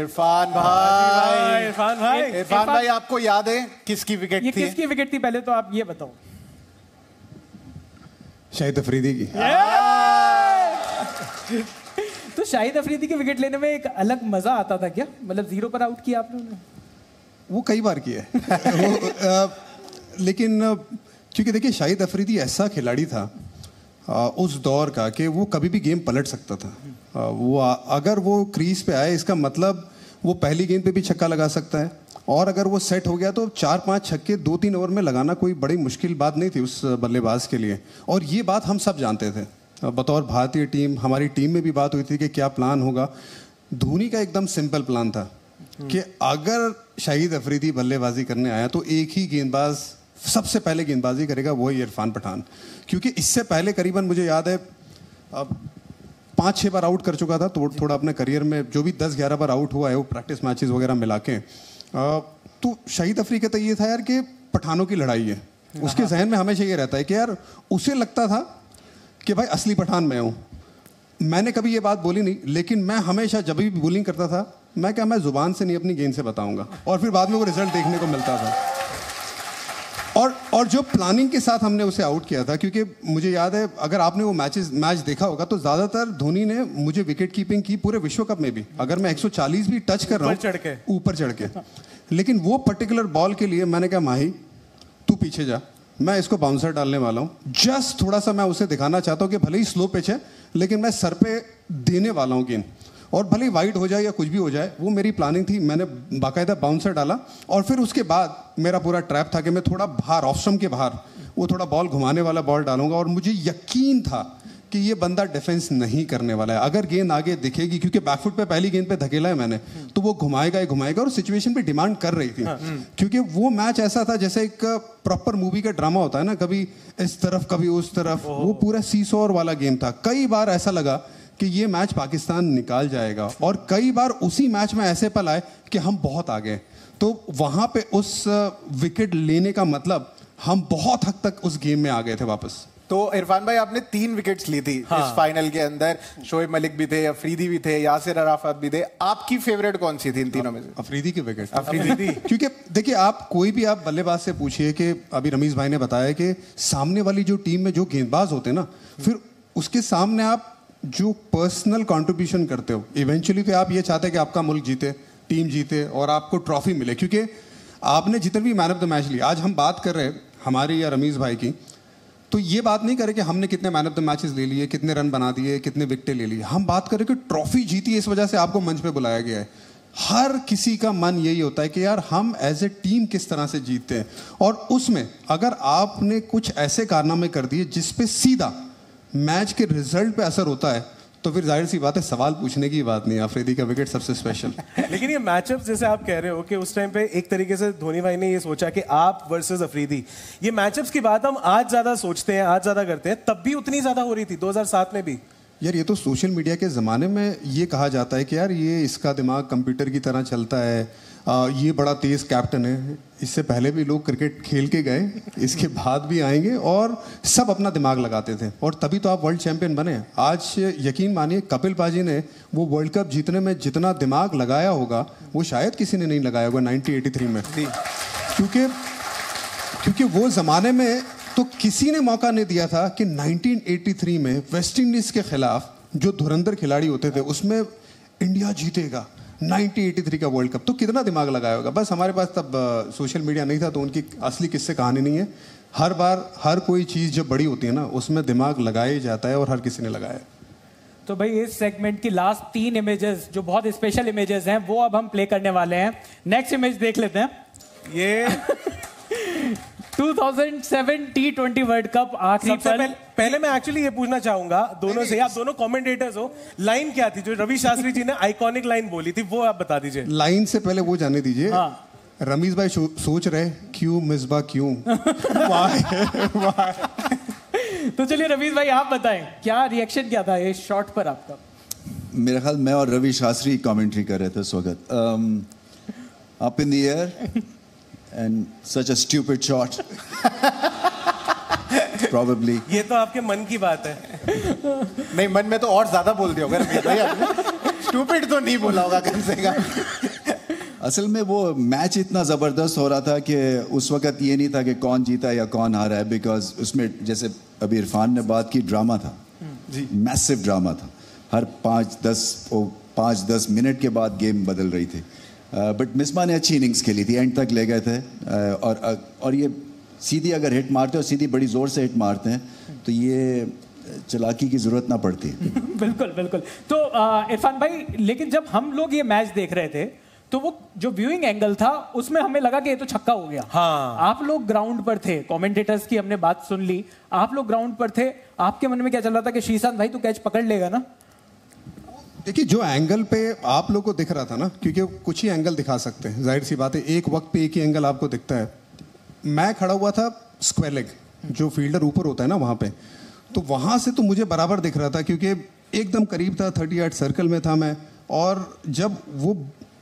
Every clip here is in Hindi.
इरफान भाई, इरफान भाई आपको याद है किसकी विकेट थी? किसकी विकेट थी पहले तो आप ये बताओ। शाहिद अफरीदी की। तो शाहिद अफरीदी की विकेट लेने में एक अलग मजा आता था क्या? मतलब 0 पर आउट किया आपने उन्हें? वो कई बार किया है लेकिन क्योंकि देखिए शाहिद अफरीदी ऐसा खिलाड़ी था उस दौर का कि वो कभी भी गेम पलट सकता था। वो अगर वो क्रीज पे आए इसका मतलब वो पहली गेंद पे भी छक्का लगा सकता है, और अगर वो सेट हो गया तो 4-5 छक्के 2-3 ओवर में लगाना कोई बड़ी मुश्किल बात नहीं थी उस बल्लेबाज के लिए। और ये बात हम सब जानते थे बतौर भारतीय टीम, हमारी टीम में भी बात हुई थी कि क्या प्लान होगा। धोनी का एकदम सिंपल प्लान था कि अगर शाहिद अफरीदी बल्लेबाजी करने आया तो एक ही गेंदबाज सबसे पहले गेंदबाजी करेगा, वो है इरफान पठान। क्योंकि इससे पहले करीबन मुझे याद है 5-6 बार आउट कर चुका था, तो थोड़ा अपने करियर में जो भी 10-11 बार आउट हुआ है वो प्रैक्टिस मैचेस वगैरह मिला के। तो शाहिद अफरीदी का तो ये था यार कि पठानों की लड़ाई है। उसके जहन में हमेशा ये रहता है कि यार उसे लगता था कि भाई असली पठान मैं हूँ। मैंने कभी ये बात बोली नहीं, लेकिन मैं हमेशा जब भी बॉलिंग करता था मैं जुबान से नहीं अपनी गेंद से बताऊंगा, और फिर बाद में वो रिजल्ट देखने को मिलता था। और जो प्लानिंग के साथ हमने उसे आउट किया था, क्योंकि मुझे याद है अगर आपने वो मैच देखा होगा तो ज्यादातर धोनी ने मुझे विकेट कीपिंग की पूरे विश्व कप में भी, अगर मैं 140 भी टच कर रहा हूँ ऊपर चढ़ के, लेकिन वो पर्टिकुलर बॉल के लिए मैंने कहा माही तू पीछे जा, मैं इसको बाउंसर डालने वाला हूँ। जस्ट थोड़ा सा मैं उसे दिखाना चाहता हूँ कि भले ही स्लो पिच है लेकिन मैं सर पे देने वाला हूँ गेंद, और भले ही वाइड हो जाए या कुछ भी हो जाए। वो मेरी प्लानिंग थी, मैंने बाकायदा बाउंसर डाला, और फिर उसके बाद मेरा पूरा ट्रैप था कि मैं थोड़ा बाहर ऑफ स्टंप के बाहर वो थोड़ा बॉल घुमाने वाला बॉल डालूंगा, और मुझे यकीन था कि ये बंदा डिफेंस नहीं करने वाला है। अगर गेंद आगे दिखेगी, क्योंकि बैकफुट पे पहली गेंद पे धकेला है मैंने, तो वो घुमाएगा ही घुमाएगा, और सिचुएशन पे डिमांड कर रही थी। क्योंकि वो मैच ऐसा था जैसे एक प्रॉपर मूवी का ड्रामा होता है ना, कभी इस तरफ कभी उस तरफ, वो पूरा सीसॉर वाला गेम था। कई बार ऐसा लगा कि ये मैच पाकिस्तान निकाल जाएगा, और कई बार उसी मैच में ऐसे पल आए कि हम बहुत आगे। तो वहां पे उस विकेट लेने का मतलब हम बहुत हद तक उस गेम में आ गए थे वापस। तो इरफान भाई आपने 3 विकेट्स ली थी इस फाइनल के अंदर। शोएब मलिक भी थे, अफरीदी भी थे, यासिर अराफत भी थे। आपकी फेवरेट कौन सी थी इन तीनों में से? अफरीदी की विकेट। अफरीदी क्योंकि देखिए आप कोई भी आप बल्लेबाज से पूछिए कि अभी रमीज भाई ने बताया कि सामने वाली जो टीम में जो गेंदबाज होते हैं ना, फिर उसके सामने आप जो पर्सनल कंट्रीब्यूशन करते हो, इवेंचुअली तो आप ये चाहते हैं कि आपका मुल्क जीते, टीम जीते और आपको ट्रॉफी मिले। क्योंकि आपने जितने भी मैन ऑफ द मैच लिए, आज हम बात कर रहे हैं हमारी या रमीज भाई की, तो ये बात नहीं करें कि हमने कितने मैन ऑफ द मैचेस ले लिए, कितने रन बना दिए, कितने विकेटें ले लिए। हम बात करें कि ट्रॉफी जीती है, इस वजह से आपको मंच पे बुलाया गया है। हर किसी का मन यही होता है कि यार हम एज ए टीम किस तरह से जीतते हैं, और उसमें अगर आपने कुछ ऐसे कारनामे कर दिए जिसपे सीधा मैच के रिजल्ट पे असर होता है, तो फिर जाहिर सी बात है सवाल पूछने की बात नहीं। अफरीदी का विकेट सबसे स्पेशल। लेकिन ये मैचअप जैसे आप कह रहे हो कि उस टाइम पे एक तरीके से धोनी भाई ने ये सोचा कि आप वर्सेस अफरीदी, ये मैचअप्स की बात हम आज ज्यादा सोचते हैं, आज ज्यादा करते हैं, तब भी उतनी ज्यादा हो रही थी 2007 में भी। यार ये तो सोशल मीडिया के ज़माने में ये कहा जाता है कि यार ये इसका दिमाग कंप्यूटर की तरह चलता है, ये बड़ा तेज कैप्टन है। इससे पहले भी लोग क्रिकेट खेल के गए, इसके बाद भी आएंगे, और सब अपना दिमाग लगाते थे, और तभी तो आप वर्ल्ड चैंपियन बने। आज यकीन मानिए कपिल पाजी ने वो वर्ल्ड कप जीतने में जितना दिमाग लगाया होगा वो शायद किसी ने नहीं लगाया होगा 1983 में। क्योंकि वो ज़माने में तो किसी ने मौका नहीं दिया था कि 1983 में वेस्ट इंडीज के खिलाफ जो धुरंधर खिलाड़ी होते थे उसमें इंडिया जीतेगा 1983 का वर्ल्ड कप। तो कितना दिमाग लगाया होगा। बस हमारे पास तब सोशल मीडिया नहीं था, तो उनकी असली किस्से कहानी नहीं है। हर बार हर कोई चीज़ जब बड़ी होती है ना, उसमें दिमाग लगाया ही जाता है, और हर किसी ने लगाया। तो भाई इस सेगमेंट की लास्ट 3 इमेजेस जो बहुत स्पेशल इमेजेस हैं वो अब हम प्ले करने वाले हैं। नेक्स्ट इमेज देख लेते हैं। ये 2007 T20 वर्ल्ड कप आखिरी पल। पहले मैं एक्चुअली ये पूछना चाहूंगा दोनों से, आप दोनों कमेंटेटर्स हो, लाइन क्या थी जो रवि शास्त्री जी ने आइकॉनिक लाइन बोली थी, वो आप बता दीजिए। लाइन से पहले वो जाने दीजिए। रमीज भाई सोच रहे क्यों मिसबा क्यों। तो चलिए रमीज भाई आप बताएं क्या रिएक्शन क्या था इस शॉट पर आपका? मेरा ख्याल मैं और रवि शास्त्री कमेंट्री कर रहे थे उस वक्त। Up in the air and such a stupid shot. Probably. ये तो आपके मन की बात है। नहीं, मन में तो और ज्यादा बोल दिया होगा रमीज भाई आपने। स्टूपिड तो नहीं बोला होगा कम से कम। असल में वो मैच इतना ज़बरदस्त हो रहा था कि उस वक्त ये नहीं था कि कौन जीता या कौन हारा है, बिकॉज उसमें जैसे अभी इरफान ने बात की, ड्रामा था जी, मैसिव ड्रामा था। हर 5-10 मिनट के बाद गेम बदल रही थी। बट मिसबा ने अच्छी इनिंग्स खेली थी, एंड तक ले गए थे। और ये सीधी अगर हिट मारते हैं और सीधी बड़ी ज़ोर से हिट मारते हैं तो ये चालाकी की ज़रूरत ना पड़ती। बिल्कुल बिल्कुल। तो इरफान भाई, लेकिन जब हम लोग ये मैच देख रहे थे तो वो जो व्यूइंग एंगल था उसमें हमें लगा कि ये तो छक्का हो गया। हाँ। आप लोग ग्राउंड पर थे, कमेंटेटर्स की हमने बात सुन ली, आप लोग ग्राउंड पर थे, आपके मन में क्या चल रहा था कि श्रीशांत भाई तो कैच पकड़ लेगा ना? देखिए, जो एंगल पे आप लोग को दिख रहा था ना, क्योंकि कुछ ही एंगल दिखा सकते हैं, जाहिर सी बात है एक वक्त पे एक ही एंगल आपको दिखता है। मैं खड़ा हुआ था स्क्वायर लेग, जो फील्डर ऊपर होता है ना वहां पे, तो वहां से तो मुझे बराबर दिख रहा था क्योंकि एकदम करीब था, 30 यार्ड सर्कल में था मैं। और जब वो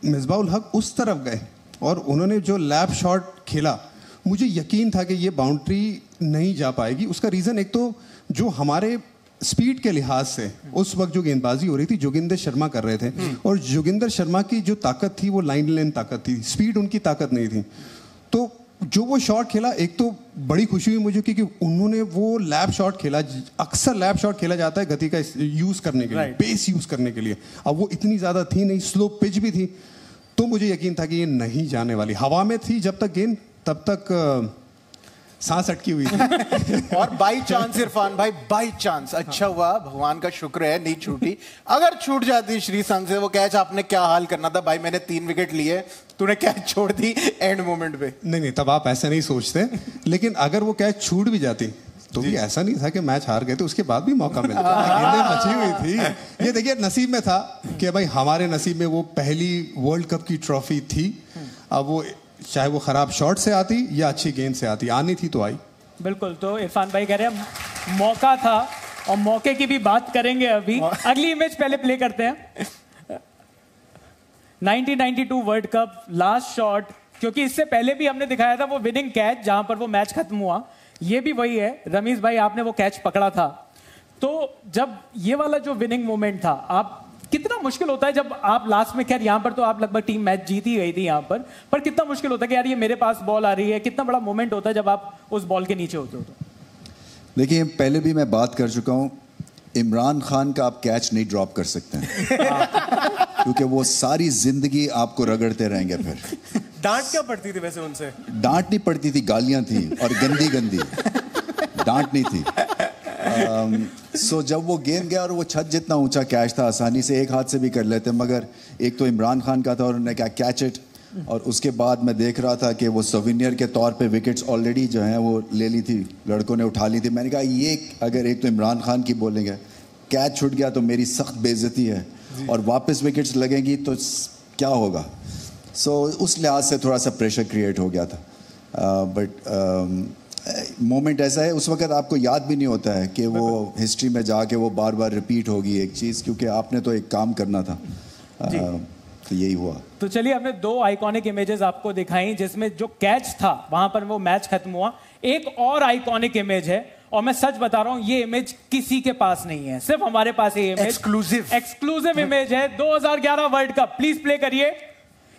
मिसबाउल हक उस तरफ गए और उन्होंने जो लैप शॉट खेला, मुझे यकीन था कि ये बाउंड्री नहीं जा पाएगी। उसका रीज़न एक तो जो हमारे स्पीड के लिहाज से उस वक्त जो गेंदबाजी हो रही थी, जोगिंदर शर्मा कर रहे थे, और जोगिंदर शर्मा की जो ताकत थी वो लाइन लेन ताकत थी, स्पीड उनकी ताकत नहीं थी। तो जो वो शॉट खेला, एक तो बड़ी खुशी हुई मुझे क्योंकि उन्होंने वो लैप शॉट खेला। अक्सर लैप शॉट खेला जाता है गति का यूज करने के लिए, पेस यूज करने के लिए। अब वो इतनी ज्यादा थी नहीं, स्लो पिच भी थी, तो मुझे यकीन था कि ये नहीं जाने वाली। हवा में थी जब तक गेंद, तब तक सांस अटकी हुई थी। और बाई चांस इरफान भाई, बाई चांस, अच्छा हुआ, भगवान का शुक्र है नहीं छूटी। अगर छूट जाती श्रीशांत से वो कैच, आपने क्या हाल करना था? भाई मैंने 3 विकेट लिए, तूने कैच छोड़ दी एंड मोमेंट पे। नहीं, तब आप ऐसा नहीं सोचते, लेकिन अगर वो कैच छूट भी जाती तो भी ऐसा नहीं था कि मैच हार गए, तो उसके बाद भी मौका मिलता। गेंदें बची हुई थी। ये देखिए, नसीब में था कि भाई हमारे नसीब में वो पहली वर्ल्ड कप की ट्रॉफी थी। अब वो चाहे वो खराब शॉट से आती या अच्छी गेंद से आती, आनी थी तो आई। बिल्कुल। तो इरफान भाई कह रहे हैं मौका था, और मौके की भी बात करेंगे अभी। अगली इमेज पहले प्ले करते हैं। 1992 वर्ल्ड कप, लास्ट शॉट, क्योंकि इससे पहले भी हमने दिखाया था वो विनिंग कैच जहां पर वो मैच खत्म हुआ। ये भी वही है। रमीज भाई, आपने वो कैच पकड़ा था, तो जब ये वाला जो विनिंग मोमेंट था, आप कितना मुश्किल होता है जब आप लास्ट में, खैर यहां पर तो आप लगभग टीम मैच जीत ही गई थी यहां पर कितना मुश्किल होता है कि यार ये मेरे पास बॉल आ रही है? कितना बड़ा मोमेंट होता है जब आप उस बॉल के नीचे होते हो? तो देखिए, पहले भी मैं बात कर चुका हूं, इमरान खान का आप कैच नहीं ड्रॉप कर सकते हैं क्योंकि वो सारी जिंदगी आपको रगड़ते रहेंगे। फिर डांट क्या पड़ती थी वैसे उनसे? डांट नहीं पड़ती थी, गालियां थी, और गंदी गंदी डांट नहीं थी। सो जब वो गेंद गया और वो छत जितना ऊंचा कैच था, आसानी से एक हाथ से भी कर लेते, मगर एक तो इमरान खान का था और उन्होंने क्या कैच इट। और उसके बाद मैं देख रहा था कि वो सोविनियर के तौर पे विकेट्स ऑलरेडी जो हैं वो ले ली थी, लड़कों ने उठा ली थी। मैंने कहा ये अगर एक तो इमरान खान की बॉलिंग है, कैच छूट गया तो मेरी सख्त बेइज्जती है, और वापस विकेट्स लगेंगी तो क्या होगा। सो उस लिहाज से थोड़ा सा प्रेशर क्रिएट हो गया था। बट मोमेंट ऐसा है, उस वक्त आपको याद भी नहीं होता है कि वो हिस्ट्री में जाके वो बार बार रिपीट होगी एक चीज़, क्योंकि आपने तो एक काम करना था। तो यही हुआ। तो चलिए, हमने 2 आइकॉनिक इमेजेस आपको दिखाई जिसमें जो कैच था वहां पर वो मैच खत्म हुआ। एक और आइकॉनिक इमेज है, और मैं सच बता रहा हूं, ये इमेज किसी के पास नहीं है, सिर्फ हमारे पास ये इमेज एक्सक्लूसिव इमेज है। 2011 वर्ल्ड कप, प्लीज प्ले करिए।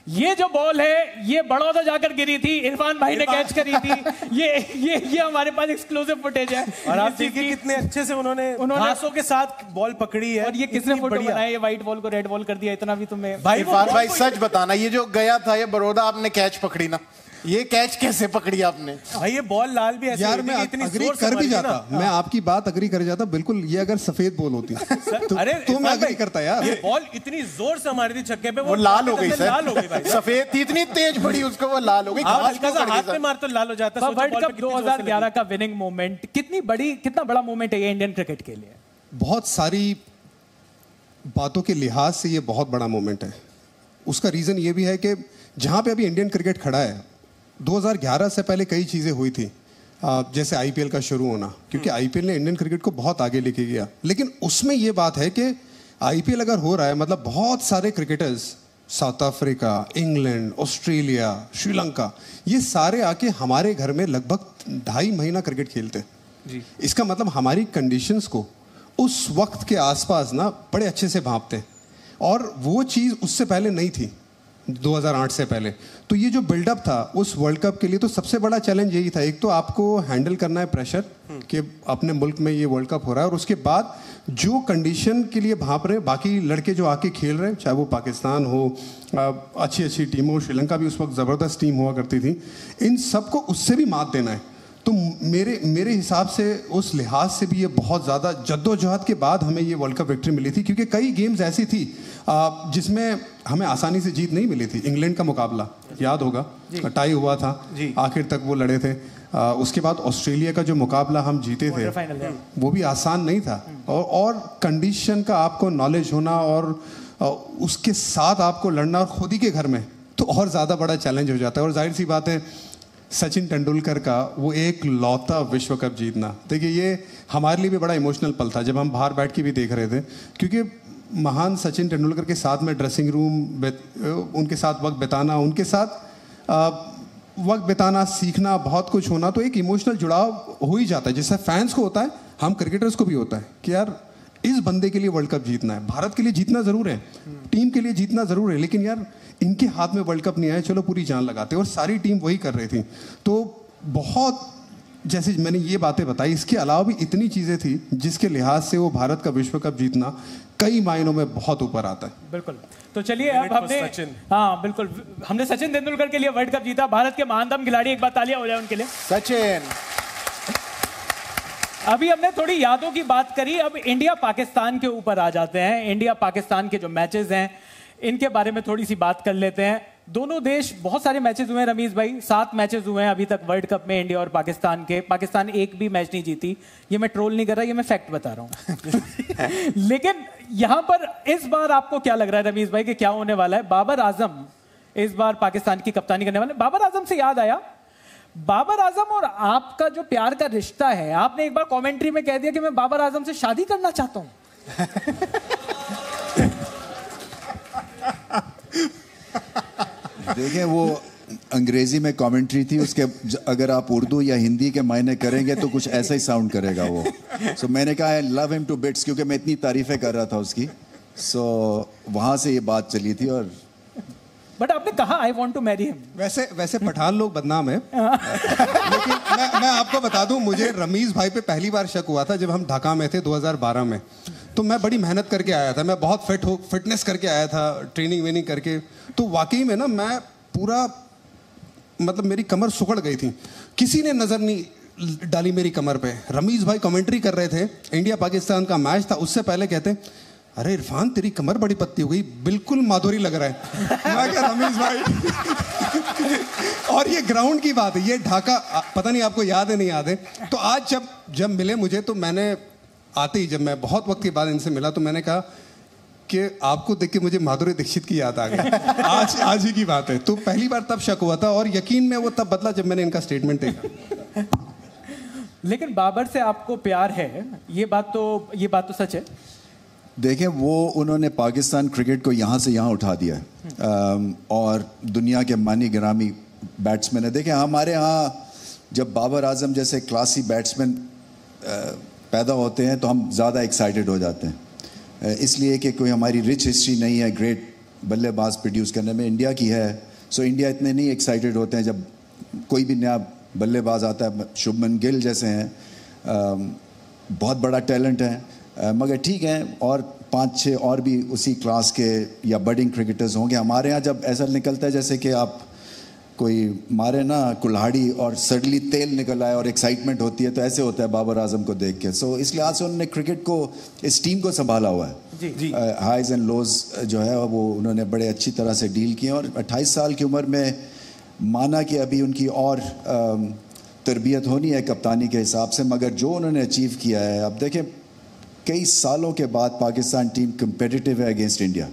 ये जो बॉल है ये बड़ौदा जाकर गिरी थी, इरफान भाई ने कैच करी थी। ये हमारे पास एक्सक्लूसिव फुटेज है। और आप देखिए कितने अच्छे से उन्होंने घासों के साथ बॉल पकड़ी है। और ये किसने फोटो बनाया? ये व्हाइट बॉल को रेड बॉल कर दिया, इतना भी तुम्हें भाई इरफान भाई सच बताना, ये जो गया था ये बड़ौदा, आपने कैच पकड़ी ना, ये कैच कैसे पकड़ी आपने? भाई ये बॉल लाल भी ऐसे यार मैं अग्री कर भी जाता, मैं आपकी बात अग्री कर जाता बिल्कुल। ये अगर सफेद बॉल होती तो मैं अग्री करता यार। ये बॉल इतनी जोर से हमारी थी छक्के पे, वो लाल हो गई सर, लाल हो गई भाई। सफेद थी, इतनी तेज पड़ी उसको, वो लाल हो गई। हल्का सा हाथ पे मार तो लाल हो जाता। वर्ल्ड कप 2011 का विनिंग मोमेंट कितना बड़ा मोमेंट है ये इंडियन क्रिकेट के लिए? बहुत सारी बातों के लिहाज से ये बहुत बड़ा मोमेंट है। उसका रीजन ये भी है कि जहां पे अभी इंडियन क्रिकेट खड़ा है, 2011 से पहले कई चीज़ें हुई थी, जैसे आईपीएल का शुरू होना, क्योंकि आईपीएल ने इंडियन क्रिकेट को बहुत आगे लेके गया। लेकिन उसमें यह बात है कि आईपीएल अगर हो रहा है, मतलब बहुत सारे cricketers, south Africa, England, Australia, Sri Lanka, ये सारे आके हमारे घर में लगभग 2.5 महीना क्रिकेट खेलते जी। इसका मतलब हमारी कंडीशंस को उस वक्त के आसपास ना बड़े अच्छे से भांपते हैं। और वो चीज़ उससे पहले नहीं थी 2008 से पहले। तो ये जो बिल्डअप था उस वर्ल्ड कप के लिए, तो सबसे बड़ा चैलेंज यही था, एक तो आपको हैंडल करना है प्रेशर कि अपने मुल्क में ये वर्ल्ड कप हो रहा है, और उसके बाद जो कंडीशन के लिए भाप रहे बाकी लड़के जो आके खेल रहे हैं, चाहे वो पाकिस्तान हो, अच्छी अच्छी टीम हो, श्रीलंका भी उस वक्त ज़बरदस्त टीम हुआ करती थी, इन सबको उससे भी मात देना है। तो मेरे हिसाब से उस लिहाज से भी ये बहुत ज़्यादा जद्दोजहद के बाद हमें ये वर्ल्ड कप विक्ट्री मिली थी, क्योंकि कई गेम्स ऐसी थी जिसमें हमें आसानी से जीत नहीं मिली थी। इंग्लैंड का मुकाबला याद होगा, टाई हुआ था, आखिर तक वो लड़े थे। उसके बाद ऑस्ट्रेलिया का जो मुकाबला हम जीते थे वो भी आसान नहीं था, और कंडीशन का आपको नॉलेज होना और उसके साथ आपको लड़ना, और खुद ही के घर में, तो और ज़्यादा बड़ा चैलेंज हो जाता है। और जाहिर सी बात है सचिन तेंदुलकर का वो एक लौता विश्व कप जीतना, देखिए ये हमारे लिए भी बड़ा इमोशनल पल था जब हम बाहर बैठ के भी देख रहे थे, क्योंकि महान सचिन तेंदुलकर के साथ में ड्रेसिंग रूम, उनके साथ वक्त बिताना, उनके साथ वक्त बिताना, सीखना, बहुत कुछ होना, तो एक इमोशनल जुड़ाव हो ही जाता है। जैसे फैंस को होता है, हम क्रिकेटर्स को भी होता है कि यार इस बंदे के लिए वर्ल्ड कप जीतना है, भारत के लिए जीतना ज़रूर है, टीम के लिए जीतना ज़रूर है, लेकिन यार इनके हाथ में वर्ल्ड कप नहीं आया, चलो पूरी जान लगाते। और सारी टीम वही कर रही थी। तो बहुत, जैसे मैंने ये बातें बताई, इसके अलावा भी इतनी चीज़ें थी जिसके लिहाज से वो भारत का विश्व कप जीतना कई मायनों में बहुत ऊपर आता है। बिल्कुल। तो चलिए अब हमने, हाँ बिल्कुल, हमने सचिन तेंदुलकर के लिए वर्ल्ड कप जीता, भारत के महानतम खिलाड़ी, एक बार तालियां हो जाए उनके लिए। सचिन। अभी हमने थोड़ी यादों की बात करी, अब इंडिया पाकिस्तान के ऊपर आ जाते हैं। इंडिया पाकिस्तान के जो मैचेस हैं इनके बारे में थोड़ी सी बात कर लेते हैं। दोनों देश, बहुत सारे मैचेस हुए हैं रमीज भाई, 7 मैचेस हुए हैं अभी तक वर्ल्ड कप में इंडिया और पाकिस्तान के। पाकिस्तान एक भी मैच नहीं जीती। ये मैं ट्रोल नहीं कर रहा, ये मैं फैक्ट बता रहा हूं। लेकिन यहां पर इस बार आपको क्या लग रहा है रमीज भाई कि क्या होने वाला है? बाबर आजम इस बार पाकिस्तान की कप्तानी करने वाले। बाबर आजम से याद आया, बाबर आजम और आपका जो प्यार का रिश्ता है, आपने एक बार कमेंट्री में कह दिया कि मैं बाबर आजम से शादी करना चाहता हूं। देखिए वो अंग्रेजी में कमेंट्री थी, उसके अगर आप उर्दू या हिंदी के मायने करेंगे तो कुछ ऐसा ही साउंड करेगा वो। सो मैंने कहा I love him to bits, क्योंकि मैं इतनी तारीफें कर रहा था उसकी। सो वहां से ये बात चली थी। और बट आपने कहा I want to marry him. वैसे पठान लोग बदनाम है। लेकिन मैं आपको बता दूं, मुझे रमीज भाई पे पहली बार शक हुआ था जब हम ढाका में थे 2012 में। तो मैं बड़ी मेहनत करके आया था, मैं बहुत फिटनेस करके आया था, ट्रेनिंग वेनिंग करके। तो वाकई में ना मैं पूरा, मतलब मेरी कमर सुकड़ गई थी, किसी ने नजर नहीं डाली मेरी कमर पे। रमीज भाई कमेंट्री कर रहे थे, इंडिया पाकिस्तान का मैच था, उससे पहले कहते अरे इरफान तेरी कमर बड़ी पतली हो गई, बिल्कुल माधुरी लग रहा है। मैं क्या रमीज भाई। और ये ग्राउंड की बात है, ये ढाका, पता नहीं आपको याद है नहीं याद है। तो आज जब मिले मुझे, तो मैंने आते ही, जब मैं बहुत वक्त के बाद इनसे मिला, तो मैंने कहा कि आपको देख के मुझे माधुरी दीक्षित की याद आ गई। आज ही की बात है। तो पहली बार तब शक हुआ था, और यकीन में वो तब बदला जब मैंने इनका स्टेटमेंट देखा। लेकिन बाबर से आपको प्यार है, ये बात तो सच है। देखें, वो उन्होंने पाकिस्तान क्रिकेट को यहाँ से यहाँ उठा दिया है, और दुनिया के मानी गिरामी बैट्समैन है। देखें हमारे यहाँ जब बाबर आजम जैसे क्लासी बैट्समैन पैदा होते हैं तो हम ज़्यादा एक्साइटेड हो जाते हैं, इसलिए कि कोई हमारी रिच हिस्ट्री नहीं है ग्रेट बल्लेबाज प्रोड्यूस करने में, इंडिया की है। सो इंडिया इतने नहीं एक्साइटेड होते हैं जब कोई भी नया बल्लेबाज आता है। शुभमन गिल जैसे हैं, बहुत बड़ा टैलेंट है, मगर ठीक है, और 5-6 और भी उसी क्लास के या बडिंग क्रिकेटर्स होंगे। हमारे यहाँ जब ऐसा निकलता है जैसे कि आप कोई मारे ना कुल्हाड़ी और सडनली तेल निकल आए और एक्साइटमेंट होती है, तो ऐसे होता है बाबर आजम को देख के। सो इस लिहाज से उन्होंने क्रिकेट को, इस टीम को संभाला हुआ है। हाइज एंड लोज जो है वो उन्होंने बड़े अच्छी तरह से डील किए, और 28 साल की उम्र में माना कि अभी उनकी और तरबियत होनी है कप्तानी के हिसाब से, मगर जो उन्होंने अचीव किया है, अब देखें कई सालों के बाद पाकिस्तान टीम कंपेटिटिव है अगेंस्ट इंडिया।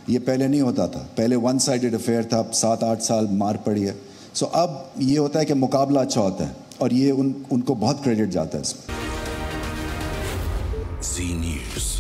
ये पहले नहीं होता था, पहले वन साइडेड अफेयर था, 7-8 साल मार पड़ी है। सो अब ये होता है कि मुकाबला अच्छा होता है, और ये उनको बहुत क्रेडिट जाता है इसमें। जी न्यूज़।